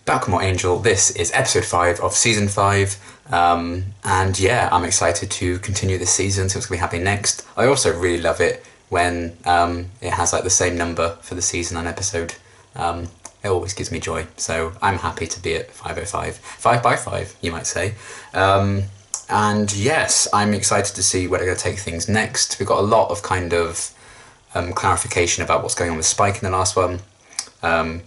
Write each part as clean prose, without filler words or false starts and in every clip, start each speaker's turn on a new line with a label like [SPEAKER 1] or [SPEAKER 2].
[SPEAKER 1] Welcome, Angel. This is episode 5 of season 5. And yeah, I'm excited to continue this season, so it's going to be happening next. I also really love it when it has like the same number for the season and episode. It always gives me joy, so I'm happy to be at 505. 5 by 5, you might say. And yes, I'm excited to see where they're going to take things next. We've got a lot of kind of clarification about what's going on with Spike in the last one. And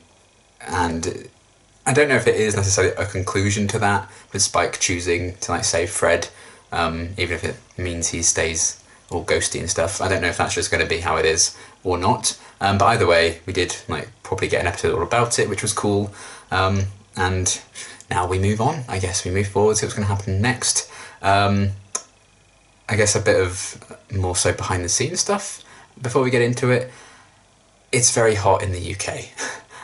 [SPEAKER 1] I don't know if it is necessarily a conclusion to that, with Spike choosing to like save Fred, even if it means he stays all ghosty and stuff. I don't know if that's just going to be how it is or not. But either way, we did like probably get an episode all about it, which was cool. And now we move on. I guess we move forward, see what's going to happen next. I guess a bit of more so behind the scenes stuff before we get into it. It's very hot in the UK.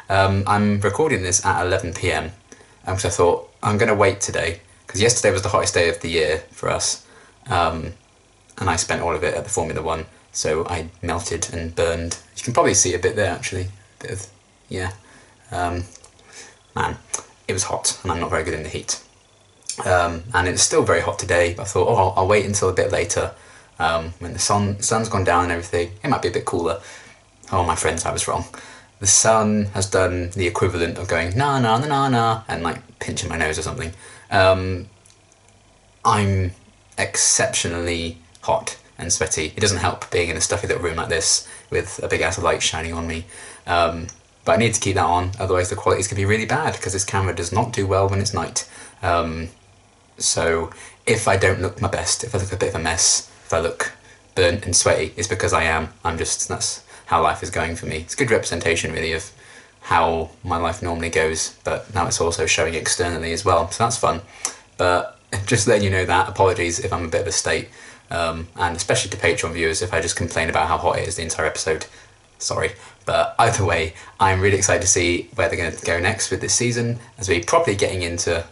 [SPEAKER 1] I'm recording this at 11 PM because I thought I'm going to wait today, because yesterday was the hottest day of the year for us, and I spent all of it at the Formula 1, so I melted and burned. You can probably see a bit there actually, a bit of, yeah, man, it was hot and I'm not very good in the heat, and it's still very hot today, but I thought, oh, I'll wait until a bit later, when the sun's gone down and everything, it might be a bit cooler. Oh my friends, I was wrong. The sun has done the equivalent of going na na na na na and like pinching my nose or something. I'm exceptionally hot and sweaty. It doesn't help being in a stuffy little room like this with a big ass of light shining on me. But I need to keep that on, otherwise the quality is going to be really bad, because this camera does not do well when it's night. So if I don't look my best, if I look a bit of a mess, if I look burnt and sweaty, it's because I am. That's how life is going for me. It's a good representation really of how my life normally goes, but now it's also showing externally as well, so that's fun. But just letting you know that, apologies if I'm a bit of a state, and especially to Patreon viewers if I just complain about how hot it is the entire episode, sorry. But either way, I'm really excited to see where they're going to go next with this season, as we're properly getting into,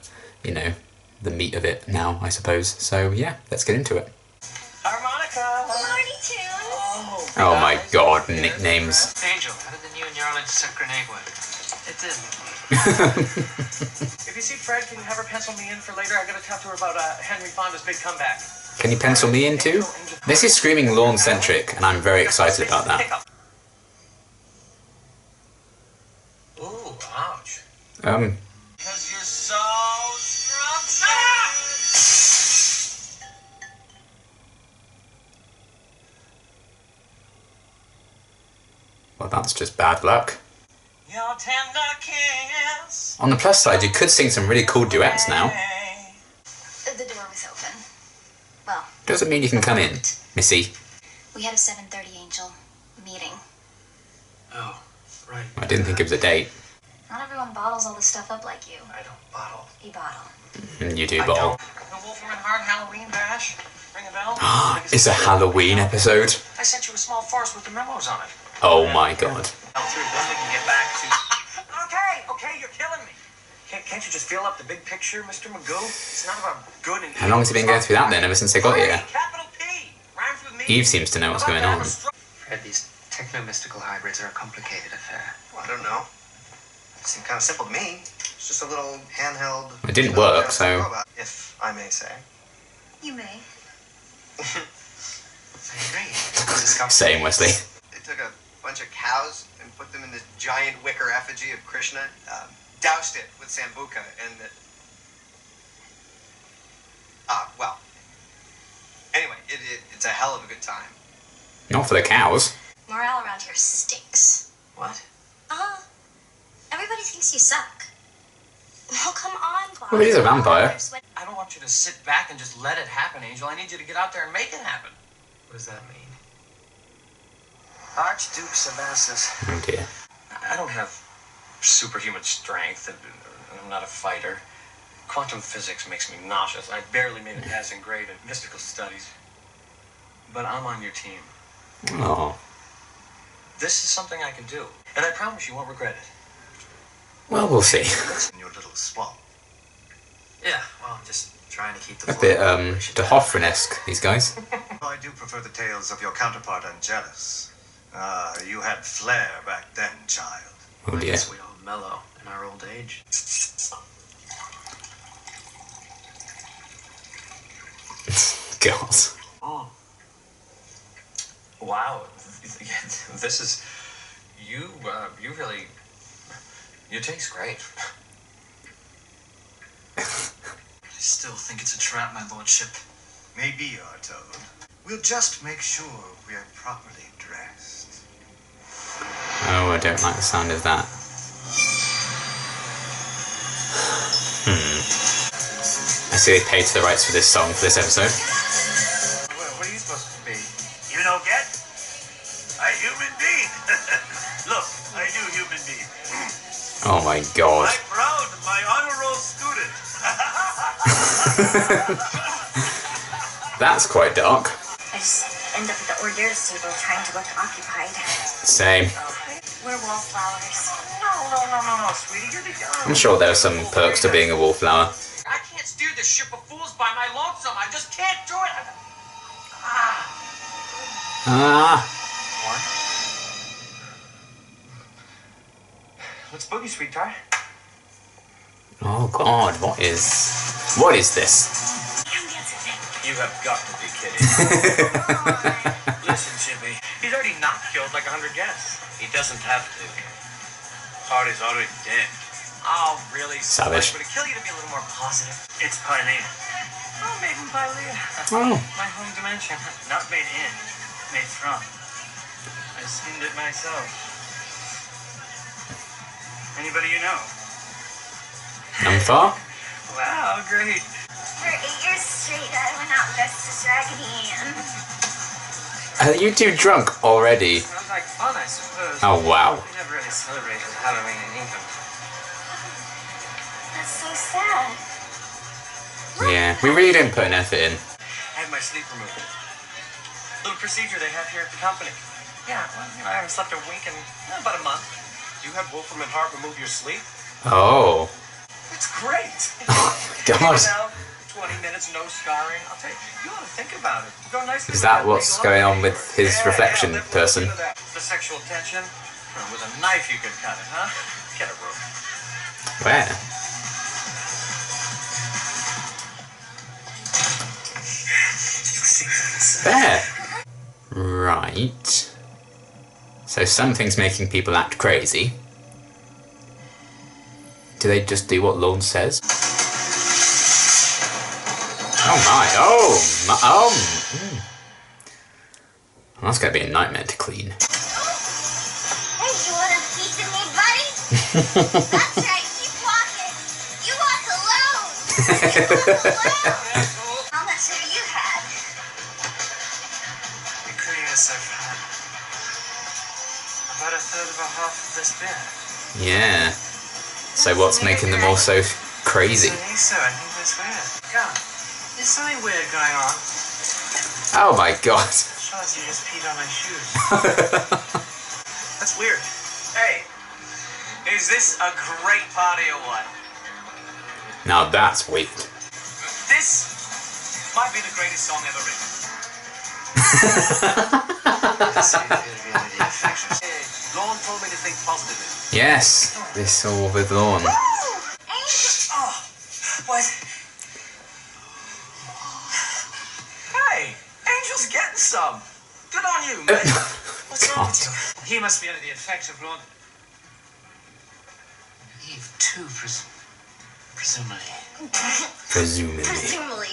[SPEAKER 1] you know, the meat of it now, I suppose. So yeah, let's get into it. Oh my god, nicknames.
[SPEAKER 2] Angel, how did the new and your orange suck grenade with? It didn't. If you see Fred, can you have her pencil me in for later? I gotta talk to her about Henry Fonda's big comeback.
[SPEAKER 1] Can you pencil me in too? This is screaming lawn-centric, and I'm very excited about that.
[SPEAKER 2] Ooh, ouch.
[SPEAKER 1] Because
[SPEAKER 2] you're so strong.
[SPEAKER 1] Well, that's just bad luck.
[SPEAKER 2] Your tender kiss.
[SPEAKER 1] On the plus side, you could sing some really cool duets now.
[SPEAKER 3] The door was open. Well,
[SPEAKER 1] Doesn't mean you can come in, Missy.
[SPEAKER 3] we had a 7:30 Angel meeting.
[SPEAKER 2] Oh, right.
[SPEAKER 1] I didn't think it was a date.
[SPEAKER 3] Not everyone bottles all this stuff up like you.
[SPEAKER 2] I don't bottle.
[SPEAKER 3] You bottle.
[SPEAKER 1] You do,
[SPEAKER 2] I
[SPEAKER 1] bottle.
[SPEAKER 2] don't. The Wolfram and Hart Halloween bash? Ring a bell?
[SPEAKER 1] It's a Halloween episode.
[SPEAKER 2] I sent you a small farce with the memos on it.
[SPEAKER 1] Oh my god.
[SPEAKER 2] Through, then we can get back to... Okay, you're killing me. Can't you just feel up the big picture, Mr. Magoo? It's not about good and...
[SPEAKER 1] How long has he been going through that then, ever since they got here?
[SPEAKER 2] Capital P. Rhymes with me.
[SPEAKER 1] Eve seems to know what's going on.
[SPEAKER 2] Fred, these techno-mystical hybrids are a complicated affair. Well, I don't know. It seemed kind of simple to me. It's just a little handheld...
[SPEAKER 1] It didn't work, so...
[SPEAKER 2] If I may say.
[SPEAKER 3] You may.
[SPEAKER 2] I agree.
[SPEAKER 1] Same, Wesley.
[SPEAKER 4] They took a bunch of cows and put them in this giant wicker effigy of Krishna, doused it with sambuca, and well. Anyway, it's a hell of a good time.
[SPEAKER 1] Not for the cows.
[SPEAKER 3] Morale around here stinks.
[SPEAKER 2] What?
[SPEAKER 3] Everybody thinks you suck. Oh, come on, Bob.
[SPEAKER 1] Well, he's a vampire.
[SPEAKER 2] I don't want you to sit back and just let it happen, Angel. I need you to get out there and make it happen. What does that mean? Archduke Sebastus.
[SPEAKER 1] Oh dear.
[SPEAKER 2] I don't have superhuman strength, and I'm not a fighter. Quantum physics makes me nauseous. I barely made a passing grade in mystical studies. But I'm on your team.
[SPEAKER 1] Oh.
[SPEAKER 2] This is something I can do, and I promise you won't regret it.
[SPEAKER 1] Well, we'll see.
[SPEAKER 4] In your little swamp.
[SPEAKER 2] Yeah, well, I'm just trying to keep the
[SPEAKER 1] A bit, De Hoffren-esque, these guys.
[SPEAKER 4] I do prefer the tales of your counterpart, Angelus. You had flair back then, child.
[SPEAKER 1] Oh
[SPEAKER 2] I
[SPEAKER 1] dear.
[SPEAKER 2] guess we all mellow in our old age.
[SPEAKER 1] God.
[SPEAKER 2] Oh. Wow. This is... You really... You taste great.
[SPEAKER 5] I still think it's a trap, my lordship.
[SPEAKER 4] Maybe, Arto. We'll just make sure we are properly dressed.
[SPEAKER 1] Oh, I don't like the sound of that. I see they paid to the rights for this song for this episode.
[SPEAKER 4] What are you supposed to be?
[SPEAKER 5] You don't get? A human being. Look, I do human being.
[SPEAKER 1] Oh my God.
[SPEAKER 5] I'm proud of my honor roll student.
[SPEAKER 1] That's quite dark.
[SPEAKER 3] I just end up at the hors d'oeuvres table trying to look occupied.
[SPEAKER 1] Same.
[SPEAKER 3] We're wallflowers.
[SPEAKER 2] No, sweetie, you're the young.
[SPEAKER 1] I'm sure there are some perks to being a wallflower.
[SPEAKER 2] I can't steer this ship of fools by my lonesome. I just can't do it.
[SPEAKER 1] Ah.
[SPEAKER 2] Let's boogie, sweetheart.
[SPEAKER 1] Oh God, what is this?
[SPEAKER 3] Come dance with me.
[SPEAKER 2] You have got to be kidding. Listen, Chippy. He's already not killed like 100 guests. He doesn't have to. Party's already dead. Oh, really?
[SPEAKER 1] Savage.
[SPEAKER 2] Would it kill you to be a little more positive?
[SPEAKER 5] It's Pylea.
[SPEAKER 2] Oh, made in Pylea.
[SPEAKER 1] Oh.
[SPEAKER 2] My home dimension.
[SPEAKER 5] Not made in, made from. I skinned it myself. Anybody you know?
[SPEAKER 1] Namfar?
[SPEAKER 2] Wow, great.
[SPEAKER 3] For 8 years straight, I went out dressed as Raggedy Ann.
[SPEAKER 1] Are you too drunk already?
[SPEAKER 2] Sounds like fun, I suppose.
[SPEAKER 1] Oh wow.
[SPEAKER 2] We never really celebrated Halloween in England.
[SPEAKER 3] That's so sad.
[SPEAKER 1] Yeah, we really didn't put an effort in.
[SPEAKER 2] I had my sleep removed. Little procedure they have here at the company. Yeah, well, I haven't slept a wink in about a month. You had Wolfram and Hart remove your sleep?
[SPEAKER 1] Oh.
[SPEAKER 2] It's great.
[SPEAKER 1] God.
[SPEAKER 2] 20 minutes, no scarring. I'll tell you, you ought to think about it. Go nicely.
[SPEAKER 1] Is that what's going on with his reflection person?
[SPEAKER 2] The sexual tension? With a knife you could cut it, huh? Get a room.
[SPEAKER 1] Where? There. Right. So something's making people act crazy. Do they just do what Lorne says? Oh my, Well, that's gonna be a nightmare to clean.
[SPEAKER 3] Hey, you want a piece of me, buddy? That's right, keep walking. You walk alone. You walk alone. How much have you had?
[SPEAKER 2] Including us, I've had about a third of a half of this beer.
[SPEAKER 1] Yeah. So what's making them all so crazy?
[SPEAKER 2] I think so. I think that's weird. Yeah. There's something weird going on.
[SPEAKER 1] Oh my God.
[SPEAKER 2] Shows you just peed on my shoes. That's weird. Hey, is this a great party or what?
[SPEAKER 1] Now that's weird.
[SPEAKER 2] This might be the greatest song ever written. Lorne told me to think positively.
[SPEAKER 1] Yes, this all with Lorne.
[SPEAKER 2] Oh, what? Hey, Angel's getting some. Good on you, man. What's wrong with you?
[SPEAKER 5] He must be under the effects of Lord.
[SPEAKER 2] Eve, too, presumably.
[SPEAKER 1] Presumably.
[SPEAKER 3] Presumably.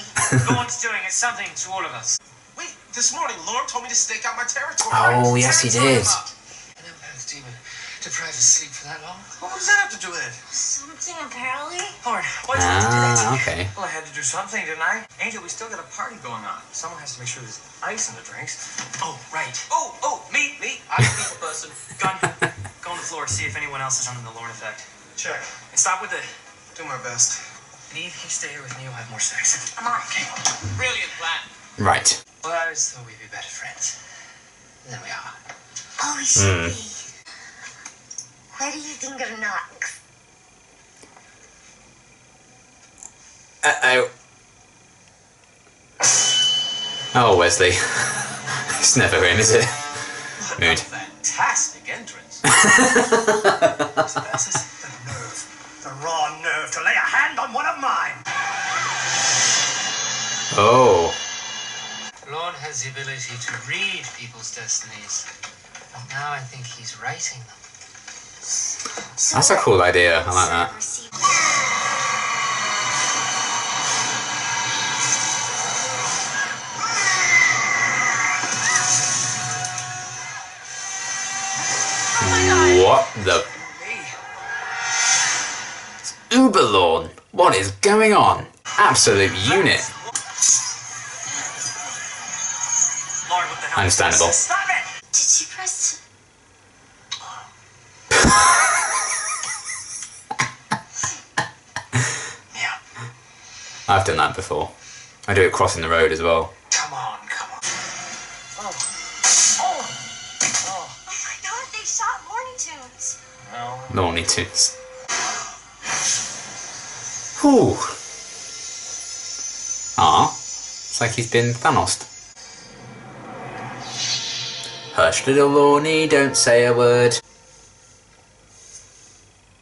[SPEAKER 5] Lord's doing it something to all of us.
[SPEAKER 2] Wait, this morning, Lorne told me to stake out my territory.
[SPEAKER 1] Oh, yes, he did.
[SPEAKER 2] An empath demon deprived of sleep for that long? What does that have to do with it?
[SPEAKER 3] Something apparently.
[SPEAKER 2] Lord, why'd you have to do that to me?
[SPEAKER 1] Okay.
[SPEAKER 2] Well, I had to do something, didn't I? Angel, we still got a party going on. Someone has to make sure there's ice in the drinks.
[SPEAKER 5] Oh, right.
[SPEAKER 2] Oh, me. I'm a people person.
[SPEAKER 5] Gun, go on the floor, see if anyone else is under the Lorne effect.
[SPEAKER 2] Check.
[SPEAKER 5] And stop with it.
[SPEAKER 2] Do my best.
[SPEAKER 5] And Eve, you stay here with me, you'll have more sex.
[SPEAKER 3] I'm on.
[SPEAKER 5] Okay.
[SPEAKER 2] Brilliant plan.
[SPEAKER 1] Right.
[SPEAKER 5] Well, I always thought we'd be better friends. And there we are.
[SPEAKER 3] Oh, we should be. What do you think of Knox?
[SPEAKER 1] Uh-oh. Oh, Wesley. It's never him, is it? Mood.
[SPEAKER 2] Fantastic entrance.
[SPEAKER 5] The raw nerve to lay a hand on one of mine.
[SPEAKER 1] Oh.
[SPEAKER 6] has the ability to read people's destinies. But now I think he's writing them.
[SPEAKER 1] That's a cool idea. I like that. What the? It's Uberlorn. What is going on? Absolute unit.
[SPEAKER 2] Lord, what the hell?
[SPEAKER 1] Understandable.
[SPEAKER 2] Stop it!
[SPEAKER 3] Did you press?
[SPEAKER 2] Yeah.
[SPEAKER 1] I've done that before. I do it crossing the road as well.
[SPEAKER 2] Come on, come on. Oh. Oh.
[SPEAKER 3] Oh my God! They shot Looney Tunes.
[SPEAKER 2] Well,
[SPEAKER 1] Looney Tunes. Whew. Ah, it's like he's been Thanos. Hush, little Lorny, don't say a word.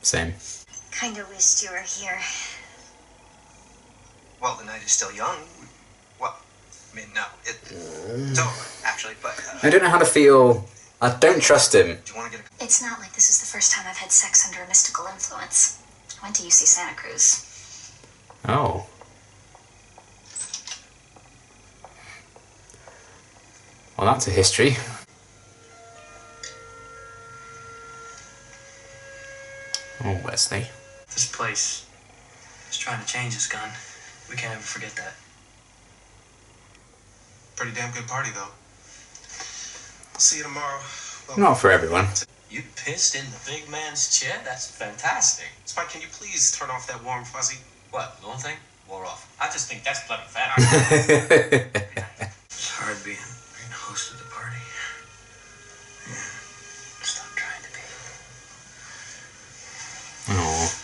[SPEAKER 1] Same.
[SPEAKER 3] Kinda wished you were here.
[SPEAKER 4] Well, the night is still young. Well, I mean, no, it's over, actually, but...
[SPEAKER 1] I don't know how to feel. I don't trust him.
[SPEAKER 4] do you want to get a...
[SPEAKER 3] It's not like this is the first time I've had sex under a mystical influence. I went to UC Santa Cruz.
[SPEAKER 1] Oh. Well, that's a history. Oh, Wesley.
[SPEAKER 2] this place is trying to change us, Gunn. We can't ever forget that.
[SPEAKER 7] Pretty damn good party, though. I'll see you tomorrow. Well,
[SPEAKER 1] Not for everyone.
[SPEAKER 2] You pissed in the big man's chair? That's fantastic.
[SPEAKER 7] Spike, can you please turn off that warm fuzzy?
[SPEAKER 2] What, the one thing? Wore off. I just think that's bloody fat. It's hard being host of the party. Yeah. Stop trying to be.
[SPEAKER 1] Oh.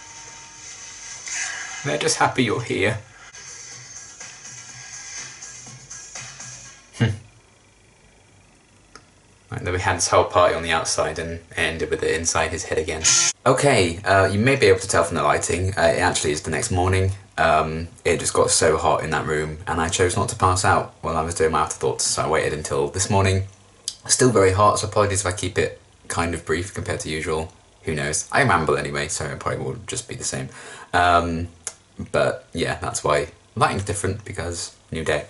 [SPEAKER 1] They're just happy you're here. Right, then we had this whole party on the outside and ended with it inside his head again. Okay, you may be able to tell from the lighting, it actually is the next morning. It just got so hot in that room and I chose not to pass out while I was doing my afterthoughts, so I waited until this morning. Still very hot, so apologies if I keep it kind of brief compared to usual. Who knows? I ramble anyway, so it probably will just be the same. But yeah, that's why lighting's different, because new day.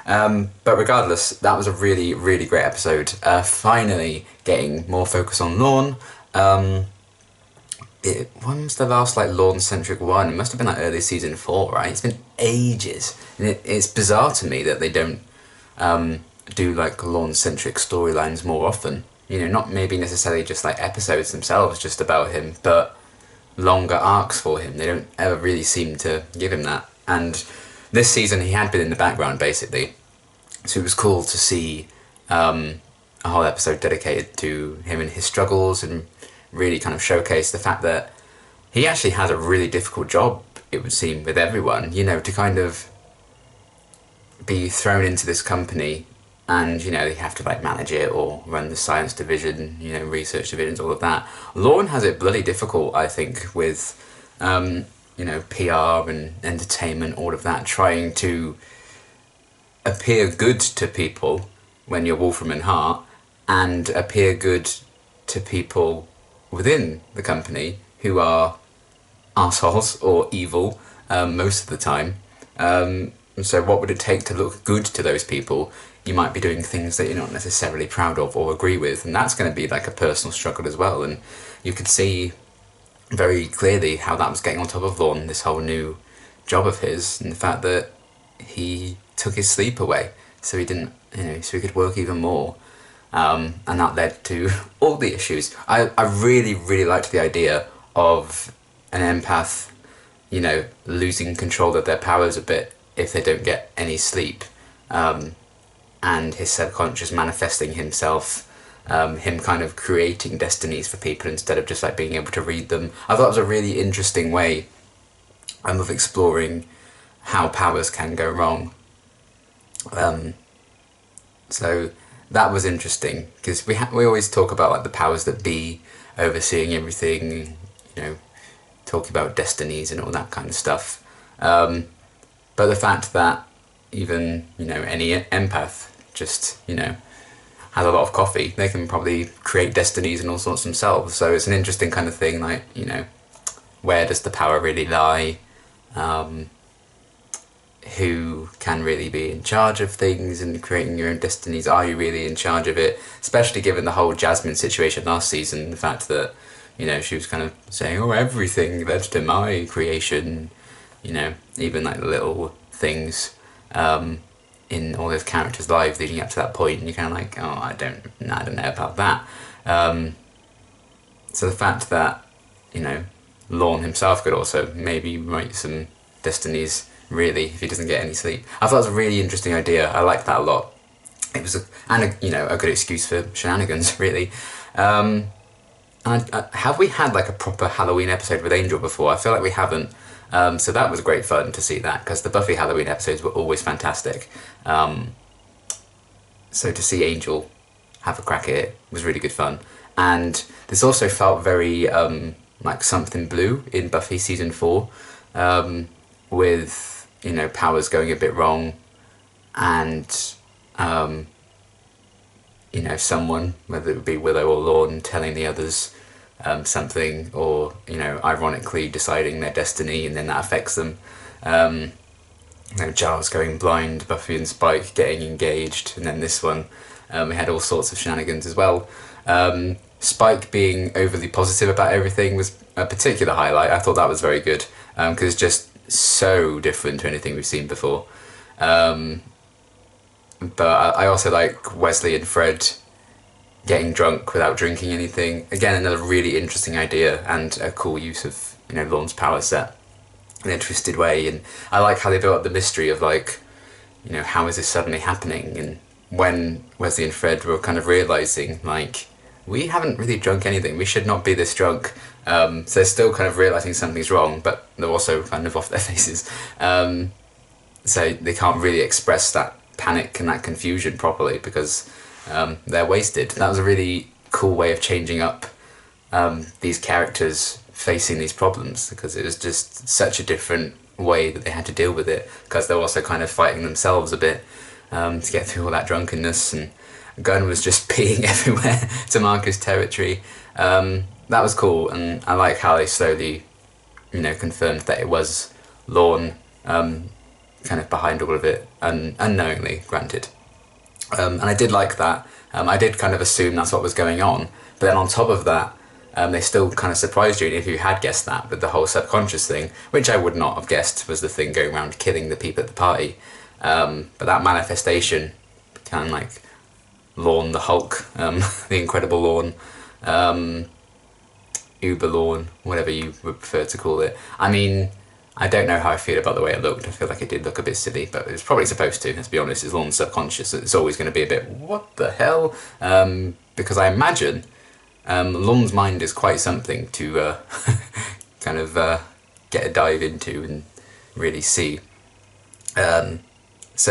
[SPEAKER 1] But regardless, that was a really, really great episode. Finally getting more focus on Lorne. When was the last like Lorne-centric one? It must have been like early season 4, right? It's been ages. And it's bizarre to me that they don't do like Lorne-centric storylines more often. You know, not maybe necessarily just like episodes themselves just about him, but longer arcs for him. They don't ever really seem to give him that. And this season he had been in the background basically, so it was cool to see a whole episode dedicated to him and his struggles, and really kind of showcase the fact that he actually has a really difficult job, it would seem, with everyone, you know, to kind of be thrown into this company and, you know, they have to like manage it or run the science division, you know, research divisions, all of that. Lorne has it bloody difficult, I think, with you know, PR and entertainment, all of that, trying to appear good to people when you're Wolfram and Hart, and appear good to people within the company who are assholes or evil most of the time. So what would it take to look good to those people? You might be doing things that you're not necessarily proud of or agree with, and that's going to be like a personal struggle as well. And you could see very clearly how that was getting on top of Lorne, this whole new job of his, and the fact that he took his sleep away so he didn't, you know, so he could work even more. And that led to all the issues. I really, really liked the idea of an empath, you know, losing control of their powers a bit if they don't get any sleep. And his subconscious manifesting himself, him kind of creating destinies for people instead of just like being able to read them. I thought it was a really interesting way of exploring how powers can go wrong. So that was interesting, because we always talk about like the powers that be overseeing everything, you know, talking about destinies and all that kind of stuff. But the fact that even, you know, any empath just, has a lot of coffee. They can probably create destinies and all sorts themselves. So it's an interesting kind of thing, like, where does the power really lie? Who can really be in charge of things and creating your own destinies? Are you really in charge of it? Especially given the whole Jasmine situation last season, the fact that, she was kind of saying, oh, everything led to my creation, even like the little things in all those characters' lives leading up to that point, and you're kind of like, oh, I don't know about that. So the fact that, Lorne himself could also maybe write some destinies, really, if he doesn't get any sleep. I thought it was a really interesting idea. I liked that a lot. It was a good excuse for shenanigans, really. Have we had like a proper Halloween episode with Angel before? I feel like we haven't. So that was great fun to see that, because the Buffy Halloween episodes were always fantastic. So to see Angel have a crack at it was really good fun. And this also felt very like Something Blue in Buffy season 4, with powers going a bit wrong, and someone, whether it would be Willow or Lorne, telling the others something, or ironically deciding their destiny, and then that affects them. Giles going blind, Buffy and Spike getting engaged, and then this one we had all sorts of shenanigans as well. Spike being overly positive about everything was a particular highlight. I thought that was very good, because it's just so different to anything we've seen before. But I also like Wesley and Fred getting drunk without drinking anything. Again, another really interesting idea and a cool use of Lorne's power set in a twisted way. And I like how they built up the mystery of like, how is this suddenly happening? And when Wesley and Fred were kind of realising like, we haven't really drunk anything, we should not be this drunk. So they're still kind of realising something's wrong, but they're also kind of off their faces. So they can't really express that panic and that confusion properly because they're wasted. That was a really cool way of changing up these characters facing these problems, because it was just such a different way that they had to deal with it, because they're also kind of fighting themselves a bit to get through all that drunkenness, and Gunn was just peeing everywhere to mark his territory. That was cool, and I like how they slowly, confirmed that it was Lorne kind of behind all of it, unknowingly, granted. And I did like that. I did kind of assume that's what was going on, but then on top of that, they still kind of surprised you if you had guessed that, with the whole subconscious thing, which I would not have guessed was the thing going around killing the people at the party. But that manifestation, kind of like Lorne the Hulk, the Incredible Lorne, Uber Lorne, whatever you would prefer to call it. I mean, I don't know how I feel about the way it looked. I feel like it did look a bit silly, but it was probably supposed to, let's be honest. It's Lorne's subconscious. It's always going to be a bit, what the hell? Because I imagine Lorne's mind is quite something to kind of get a dive into and really see. So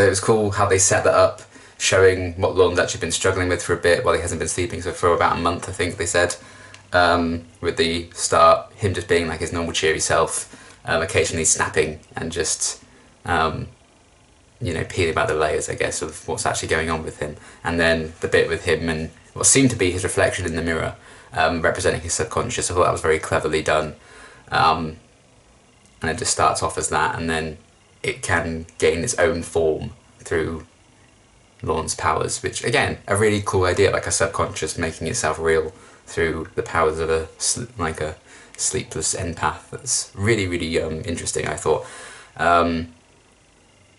[SPEAKER 1] it was cool how they set that up, showing what Lorne's actually been struggling with for a bit while he hasn't been sleeping, so for about a month, I think they said. With the start, him just being like his normal cheery self, occasionally snapping and just, peeling back the layers, I guess, of what's actually going on with him. And then the bit with him and what seemed to be his reflection in the mirror, representing his subconscious. I thought that was very cleverly done. And it just starts off as that, and then it can gain its own form through Lorne's powers, which, again, a really cool idea, like a subconscious making itself real through the powers of a sleepless empath. That's really, really interesting, I thought. And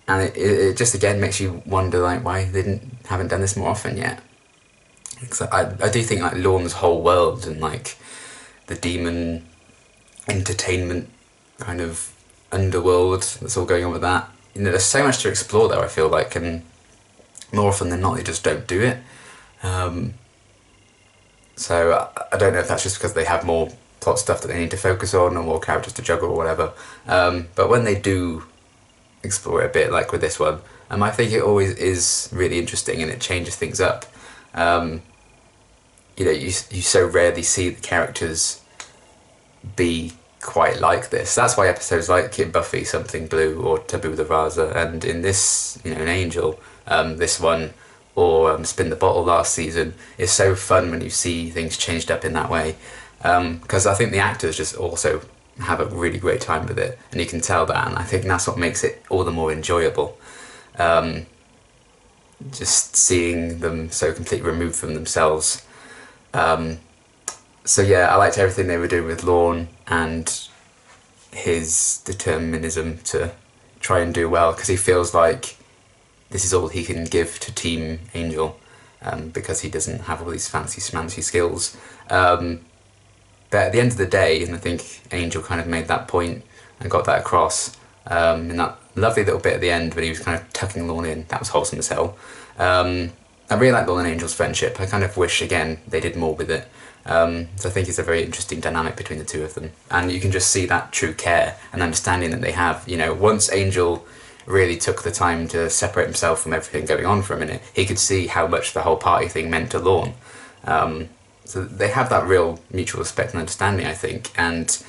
[SPEAKER 1] it just, again, makes you wonder, like, why they haven't done this more often yet. Because I do think, like, Lorne's whole world and, like, the demon entertainment kind of underworld that's all going on with that, there's so much to explore there, I feel like, and more often than not, they just don't do it. So I don't know if that's just because they have more plot stuff that they need to focus on, or more characters to juggle, or whatever. But when they do explore it a bit, like with this one, I think it always is really interesting, and it changes things up. You so rarely see the characters be quite like this. That's why episodes like in Buffy, Something Blue, or Taboo the Rasa, and in this, in Angel, this one or Spin the Bottle last season. It's so fun when you see things changed up in that way, because I think the actors just also have a really great time with it, and you can tell that, and I think that's what makes it all the more enjoyable. Just seeing them so completely removed from themselves. So yeah, I liked everything they were doing with Lorne and his determinism to try and do well, because he feels like this is all he can give to Team Angel, because he doesn't have all these fancy schmancy skills. But at the end of the day, and I think Angel kind of made that point and got that across in that lovely little bit at the end when he was kind of tucking Lorne in. That was wholesome as hell. I really like Lorne and Angel's friendship. I kind of wish, again, they did more with it. So I think it's a very interesting dynamic between the two of them. And you can just see that true care and understanding that they have. You know, once Angel really took the time to separate himself from everything going on for a minute, he could see how much the whole party thing meant to Lorne. So they have that real mutual respect and understanding, I think. And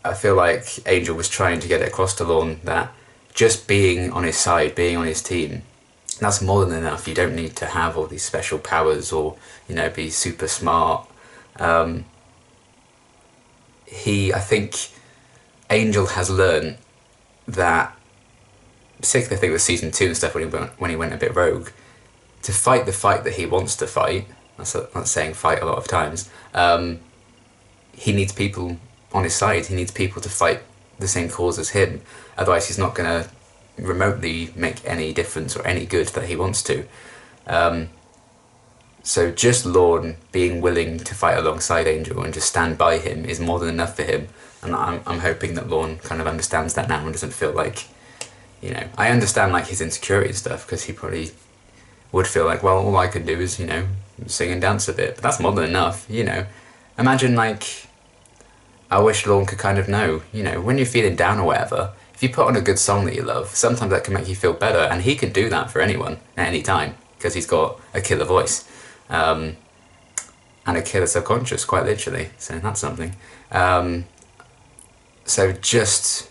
[SPEAKER 1] I feel like Angel was trying to get it across to Lorne that just being on his side, being on his team, that's more than enough. You don't need to have all these special powers or, you know, be super smart. I think Angel has learned that, particularly I think with season 2 and stuff, when he went a bit rogue, to fight the fight that he wants to fight, that's saying fight a lot of times, he needs people on his side. He needs people to fight the same cause as him. Otherwise he's not going to remotely make any difference or any good that he wants to. So just Lorne being willing to fight alongside Angel and just stand by him is more than enough for him. And I'm hoping that Lorne kind of understands that now and doesn't feel like, you know, I understand like his insecurity and stuff, because he probably would feel like, well, all I can do is, you know, sing and dance a bit, but that's more than enough, you know. Imagine, like, I wish Lorne could kind of know, you know, when you're feeling down or whatever, if you put on a good song that you love, sometimes that can make you feel better, and he can do that for anyone at any time, because he's got a killer voice, and a killer subconscious, quite literally, so that's something. So just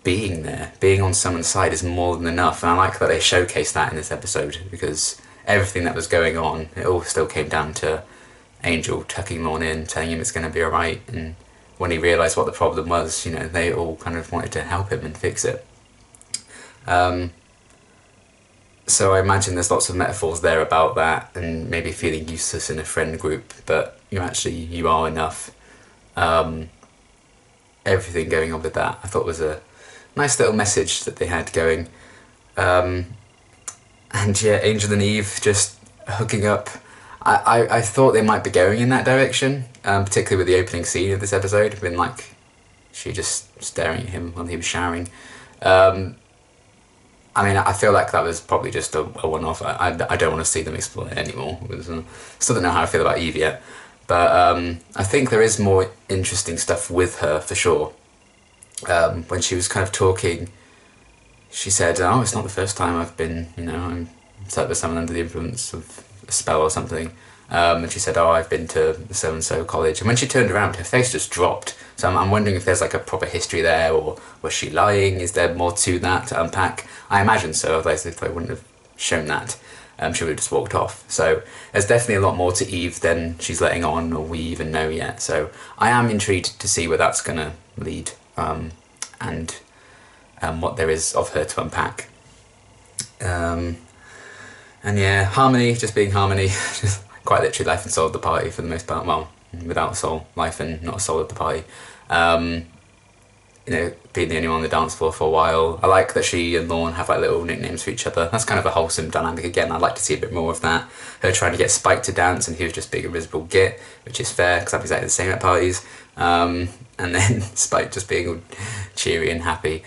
[SPEAKER 1] being there, being on someone's side is more than enough, and I like that they showcase that in this episode, because everything that was going on, it all still came down to Angel tucking Lorne in, telling him it's going to be alright, and when he realised what the problem was, you know, they all kind of wanted to help him and fix it. So I imagine there's lots of metaphors there about that, and maybe feeling useless in a friend group, but you are enough. Everything going on with that, I thought was a nice little message that they had going. And yeah, Angel and Eve just hooking up. I thought they might be going in that direction, particularly with the opening scene of this episode, when like she just staring at him while he was showering. I mean, I feel like that was probably just a one-off. I don't want to see them explore it anymore. Still don't know how I feel about Eve yet, but I think there is more interesting stuff with her for sure. When she was kind of talking, she said, "Oh, it's not the first time I've been, you know, I'm set with someone under the influence of a spell or something." And she said, "Oh, I've been to so-and-so college." And when she turned around, her face just dropped. So I'm wondering if there's like a proper history there, or was she lying? Is there more to that to unpack? I imagine so, otherwise if they wouldn't have shown that, she would have just walked off. So there's definitely a lot more to Eve than she's letting on, or we even know yet. So I am intrigued to see where that's going to lead, and what there is of her to unpack. And yeah, Harmony, just being Harmony, quite literally life and soul of the party for the most part. Well, without a soul, life and not a soul of the party. You know, being the only one on the dance floor for a while. I like that she and Lorne have like little nicknames for each other. That's kind of a wholesome dynamic again. I'd like to see a bit more of that. Her trying to get Spike to dance and he was just being a miserable git, which is fair because I'm exactly the same at parties. And then Spike just being all cheery and happy.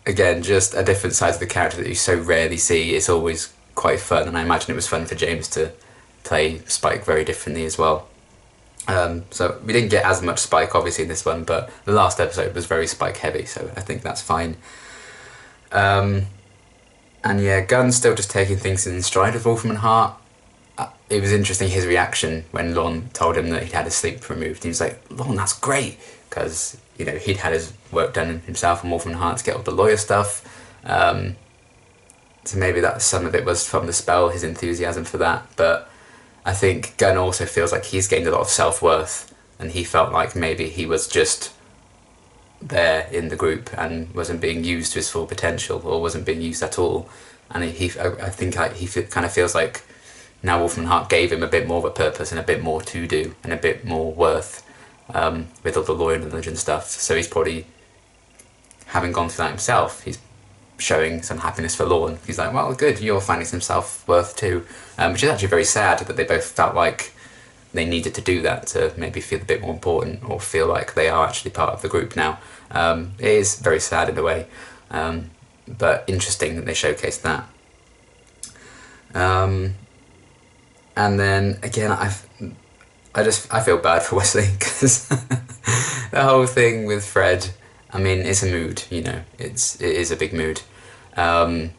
[SPEAKER 1] Again, just a different side of the character that you so rarely see. It's always quite fun, and I imagine it was fun for James to play Spike very differently as well. So we didn't get as much Spike obviously in this one, but the last episode was very Spike heavy, so I think that's fine. And yeah, Gunn's still just taking things in stride with Wolfram and Hart. It was interesting his reaction when Lorne told him that he'd had his sleep removed. He was like, "Lorne, that's great," because, you know, he'd had his work done himself on Wolfram and Hart to get all the lawyer stuff. So maybe that some of it was from the spell, his enthusiasm for that. But I think Gunn also feels like he's gained a lot of self-worth, and he felt like maybe he was just there in the group and wasn't being used to his full potential, or wasn't being used at all. And I think like he kind of feels like now Wolfram Hart gave him a bit more of a purpose and a bit more to do and a bit more worth with all the lore and knowledge and stuff. So he's probably, having gone through that himself, he's showing some happiness for Lorne. He's like, well, good, you're finding some self-worth too. Which is actually very sad that they both felt like they needed to do that to maybe feel a bit more important or feel like they are actually part of the group now. It is very sad in a way, but interesting that they showcased that. And then again, I feel bad for Wesley because the whole thing with Fred, I mean, it's a mood, you know, it is a big mood. But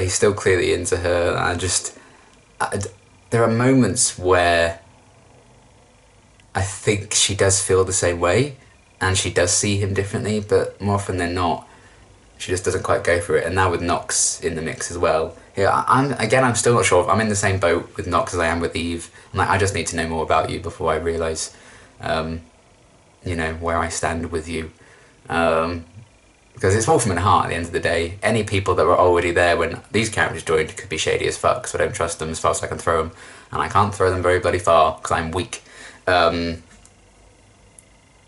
[SPEAKER 1] he's still clearly into her. There are moments where I think she does feel the same way and she does see him differently, but more often than not, she just doesn't quite go for it. And now with Nox in the mix as well. Yeah, I'm still not sure. I'm in the same boat with Nox as I am with Eve. I'm like, I just need to know more about you before I realise, you know, where I stand with you. Because it's Wolfram and Hart at the end of the day. Any people that were already there when these characters joined could be shady as fuck, so I don't trust them as far as I can throw them. And I can't throw them very bloody far because I'm weak.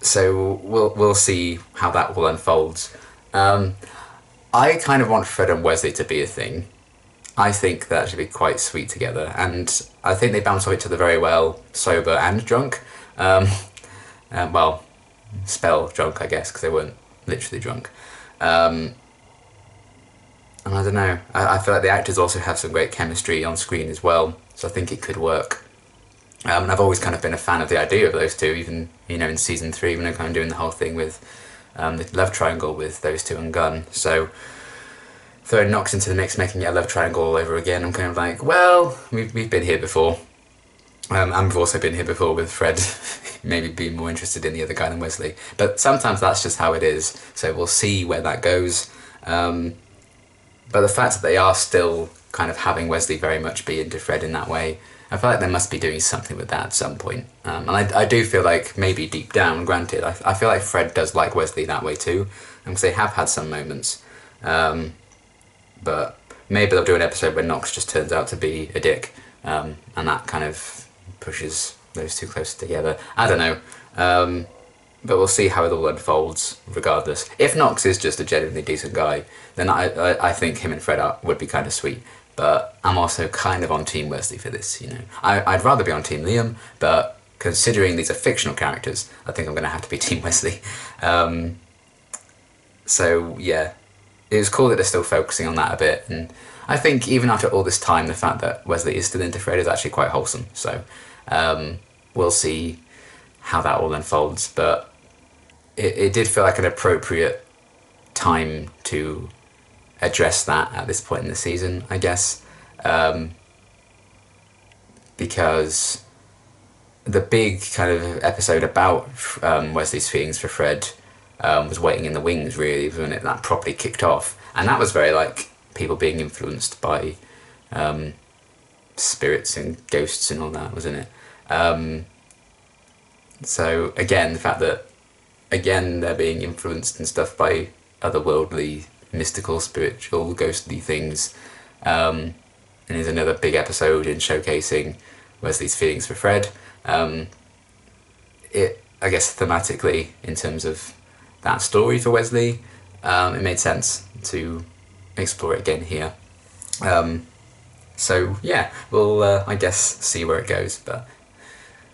[SPEAKER 1] So we'll see how that all unfolds. I kind of want Fred and Wesley to be a thing. I think that should be quite sweet together, and I think they bounce off each other very well, sober and drunk. Well, spell drunk, I guess, because they weren't literally drunk. And I don't know, I feel like the actors also have some great chemistry on screen as well, so I think it could work. And I've always kind of been a fan of the idea of those two, even, you know, in season 3 when they're kind of doing the whole thing with the love triangle with those two and Gunn. So throwing Nox into the mix, making it a love triangle all over again, I'm kind of like, well, we've been here before. And we've also been here before with Fred maybe being more interested in the other guy than Wesley. But sometimes that's just how it is, so we'll see where that goes. But the fact that they are still kind of having Wesley very much be into Fred in that way, I feel like they must be doing something with that at some point. And I do feel like maybe deep down, granted, I feel like Fred does like Wesley that way too, because they have had some moments. But maybe they'll do an episode where Nox just turns out to be a dick, and that kind of pushes those two closer together. I don't know, but we'll see how it all unfolds regardless. If Nox is just a genuinely decent guy, then I think him and Fred would be kind of sweet. But I'm also kind of on Team Wesley for this, you know. I'd rather be on Team Liam, but considering these are fictional characters, I think I'm going to have to be Team Wesley. So yeah, it was cool that they're still focusing on that a bit, and I think even after all this time, the fact that Wesley is still into Fred is actually quite wholesome. So we'll see how that all unfolds, but it did feel like an appropriate time to address that at this point in the season, I guess, because the big kind of episode about Wesley's feelings for Fred was waiting in the wings, really, when that properly kicked off, and that was very like people being influenced by spirits and ghosts and all that, wasn't it? So again, the fact that again they're being influenced and stuff by otherworldly, mystical, spiritual, ghostly things, and is another big episode in showcasing Wesley's feelings for Fred. It, I guess, thematically, in terms of that story for Wesley, it made sense to explore it again here. So yeah, we'll I guess see where it goes, but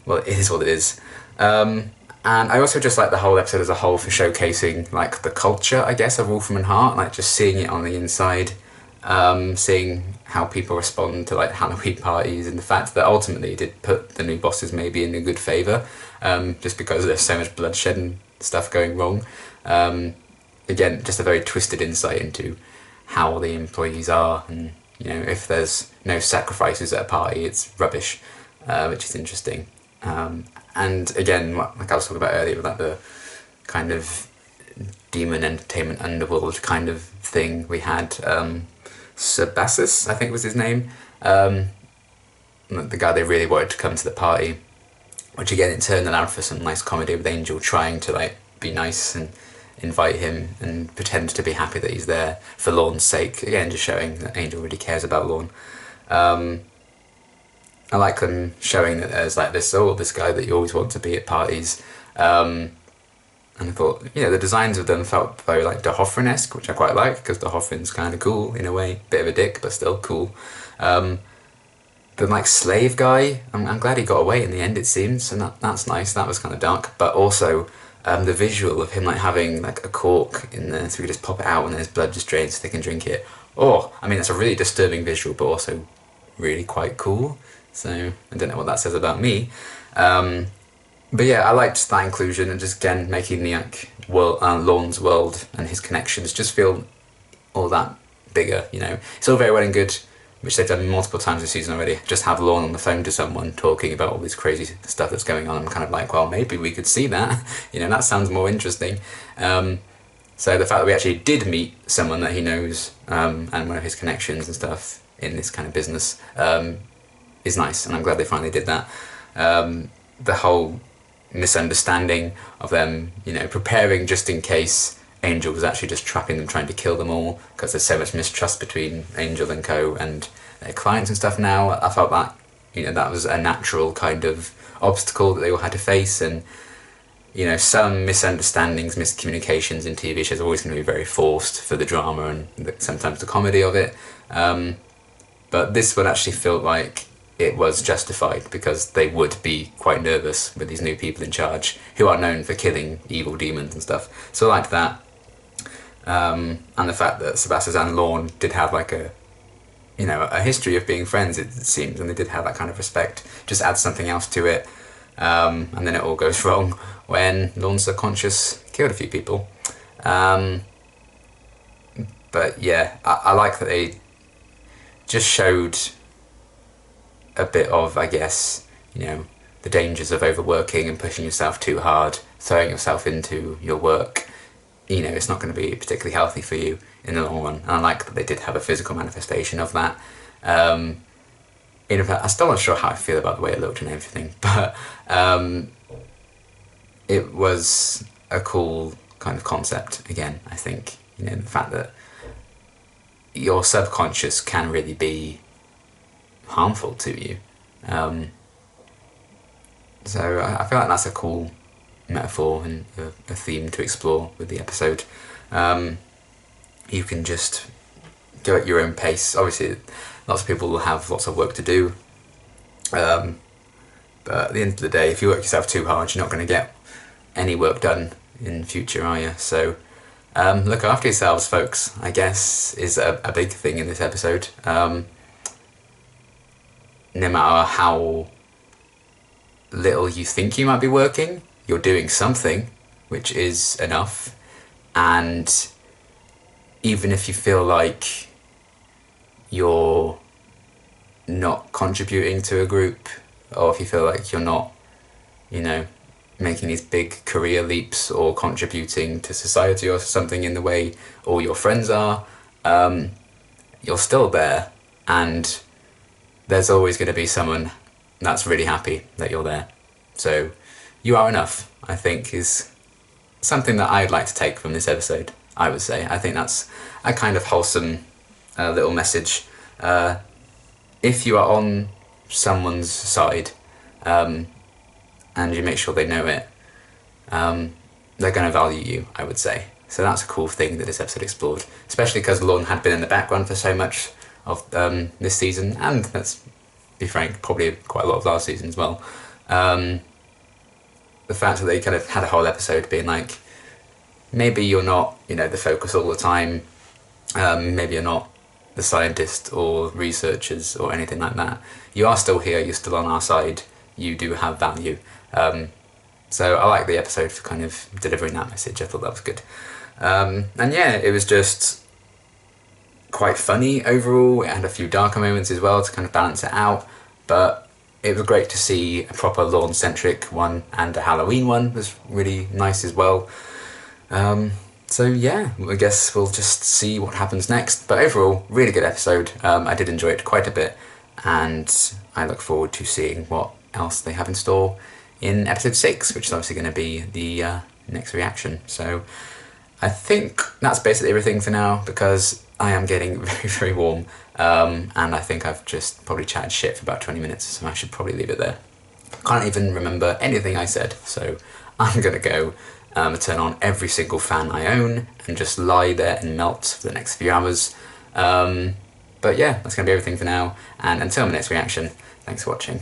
[SPEAKER 1] well, it is what it is. And I also just like the whole episode as a whole for showcasing like the culture, I guess, of Wolfram and Hart, like just seeing it on the inside, seeing how people respond to like Halloween parties, and the fact that ultimately it did put the new bosses maybe in a good favour, just because there's so much bloodshed and stuff going wrong. Again, just a very twisted insight into how the employees are, and you know, if there's no sacrifices at a party, it's rubbish, which is interesting. And again, like I was talking about earlier, like the kind of demon entertainment underworld kind of thing we had Sebastus, I think was his name, the guy they really wanted to come to the party, which again in turn allowed for some nice comedy with Angel trying to like be nice and invite him and pretend to be happy that he's there for Lorne's sake. Again, just showing that Angel really cares about Lorne. I like them showing that there's like this guy that you always want to be at parties. And I thought, the designs of them felt very like De Hoffrin-esque, which I quite like, because De Hoffrin's kind of cool in a way. Bit of a dick, but still cool. The like slave guy, I'm glad he got away in the end, it seems, and that's nice. That was kind of dark, but also the visual of him like having like a cork in there, so we just pop it out and there's blood just drains so they can drink it. Oh, I mean, that's a really disturbing visual, but also really quite cool. So I don't know what that says about me. But yeah, I liked that inclusion and just again making the like Lorne's world and his connections just feel all that bigger. It's all very well and good, which they've done multiple times this season already. Just have Lorne on the phone to someone talking about all this crazy stuff that's going on. I'm kind of like, well, maybe we could see that. That sounds more interesting. So the fact that we actually did meet someone that he knows and one of his connections and stuff in this kind of business is nice, and I'm glad they finally did that. The whole misunderstanding of them, preparing just in case Angel was actually just trapping them, trying to kill them all, because there's so much mistrust between Angel and Co. and their clients and stuff now. I felt that, that was a natural kind of obstacle that they all had to face, and, some misunderstandings, miscommunications in TV shows are always going to be very forced for the drama and sometimes the comedy of it. But this one actually felt like it was justified, because they would be quite nervous with these new people in charge who are known for killing evil demons and stuff. So I liked that. And the fact that Sebastus and Lorne did have like a history of being friends, it seems, and they did have that kind of respect, just adds something else to it. And then it all goes wrong when Lorne's subconscious killed a few people. But yeah, I like that they just showed a bit of, I guess, the dangers of overworking and pushing yourself too hard, throwing yourself into your work. It's not going to be particularly healthy for you in the long run. And I like that they did have a physical manifestation of that. In fact, I'm still not sure how I feel about the way it looked and everything, but it was a cool kind of concept. Again, I think, the fact that your subconscious can really be harmful to you. So I feel like that's a cool metaphor and a theme to explore with the episode. You can just go at your own pace. Obviously, lots of people will have lots of work to do. But at the end of the day, if you work yourself too hard, you're not going to get any work done in future, are you? So look after yourselves, folks, I guess, is a big thing in this episode. No matter how little you think you might be working, you're doing something, which is enough. And even if you feel like you're not contributing to a group, or if you feel like you're not, making these big career leaps or contributing to society or something in the way all your friends are, you're still there, and there's always going to be someone that's really happy that you're there. So you are enough, I think, is something that I'd like to take from this episode, I would say. I think that's a kind of wholesome little message. If you are on someone's side, and you make sure they know it, they're going to value you, I would say. So that's a cool thing that this episode explored, especially because Lorne had been in the background for so much of this season, and let's be frank, probably quite a lot of last season as well. The fact that they kind of had a whole episode being like, maybe you're not, the focus all the time, maybe you're not the scientist or researchers or anything like that. You are still here, you're still on our side, you do have value. So I like the episode for kind of delivering that message. I thought that was good. And yeah, it was just quite funny overall. It had a few darker moments as well to kind of balance it out, but it was great to see a proper Lorne-centric one, and a Halloween one was really nice as well. So yeah, I guess we'll just see what happens next. But overall, really good episode. I did enjoy it quite a bit, and I look forward to seeing what else they have in store in episode 6, which is obviously going to be the next reaction. So I think that's basically everything for now, because I am getting very, very warm, and I think I've just probably chatted shit for about 20 minutes, so I should probably leave it there. Can't even remember anything I said, so I'm gonna go turn on every single fan I own and just lie there and melt for the next few hours. But yeah, that's gonna be everything for now, and until my next reaction, thanks for watching.